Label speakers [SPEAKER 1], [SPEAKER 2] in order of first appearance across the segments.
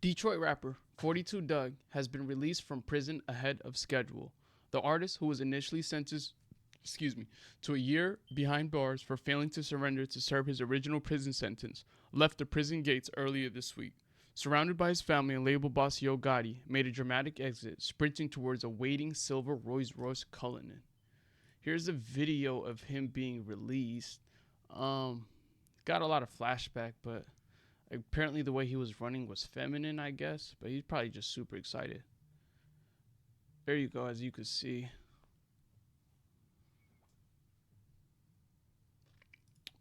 [SPEAKER 1] Detroit rapper 42 Dugg has been released from prison ahead of schedule. The artist, who was initially sentenced to a year behind bars for failing to surrender to serve his original prison sentence, left the prison gates earlier this week. Surrounded by his family and label boss Yo Gotti, made a dramatic exit, sprinting towards a waiting silver Rolls Royce Cullinan. Here's a video of him being released. Got a lot of flashback, but apparently the way he was running was feminine, I guess. But he's probably just super excited. There you go, as you can see.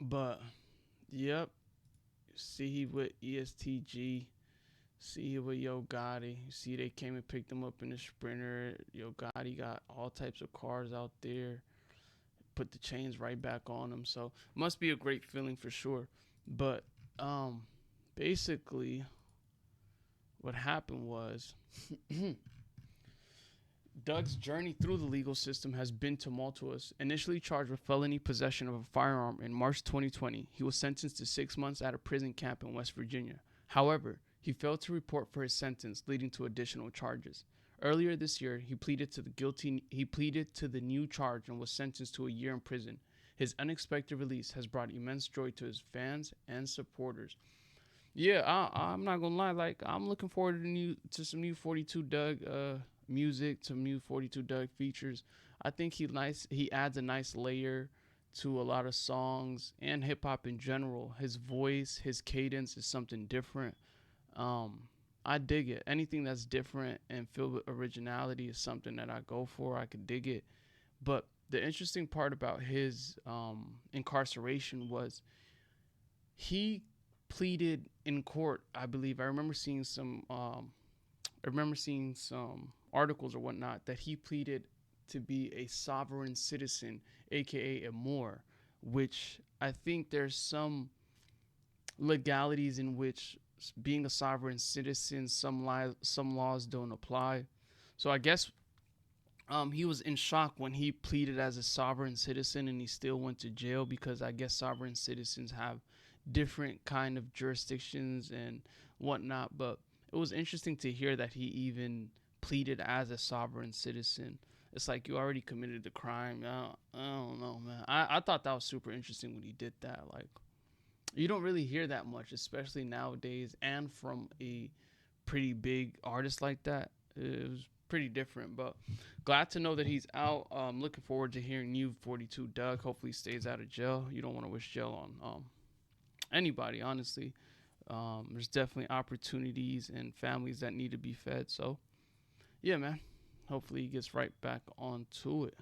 [SPEAKER 1] But, yep. See he with ESTG. See he with Yo Gotti. You see they came and picked him up in the Sprinter. Yo Gotti got all types of cars out there. Put the chains right back on him. So, must be a great feeling for sure. But, basically, what happened was Doug's journey through the legal system has been tumultuous. Initially charged with felony possession of a firearm in March 2020, he was sentenced to 6 months at a prison camp in West Virginia. However, he failed to report for his sentence, leading to additional charges. Earlier this year, he pleaded to the new charge and was sentenced to a year in prison. His unexpected release has brought immense joy to his fans and supporters. Yeah, I'm not gonna lie. Like, I'm looking forward to some new 42 Dugg music, some new 42 Dugg features. I think he adds a nice layer to a lot of songs and hip hop in general. His voice, his cadence is something different. I dig it. Anything that's different and filled with originality is something that I go for. I could dig it. But the interesting part about his incarceration was he pleaded in court. I believe I remember seeing some. I remember seeing some articles or whatnot that he pleaded to be a sovereign citizen, aka a Moor, which I think there's some legalities in which being a sovereign citizen, some laws don't apply. So I guess he was in shock when he pleaded as a sovereign citizen and he still went to jail because I guess sovereign citizens have different kind of jurisdictions and whatnot. But it was interesting to hear that he even pleaded as a sovereign citizen. It's like you already committed the crime. I don't know, man. I thought that was super interesting when he did that. Like, you don't really hear that much, especially nowadays, and from a pretty big artist like that. It was pretty different, but glad to know that he's out. Looking forward to hearing new 42 Dugg. Hopefully, he stays out of jail. You don't want to wish jail on anybody, honestly. There's definitely opportunities and families that need to be fed. So, yeah, man. Hopefully, he gets right back onto it.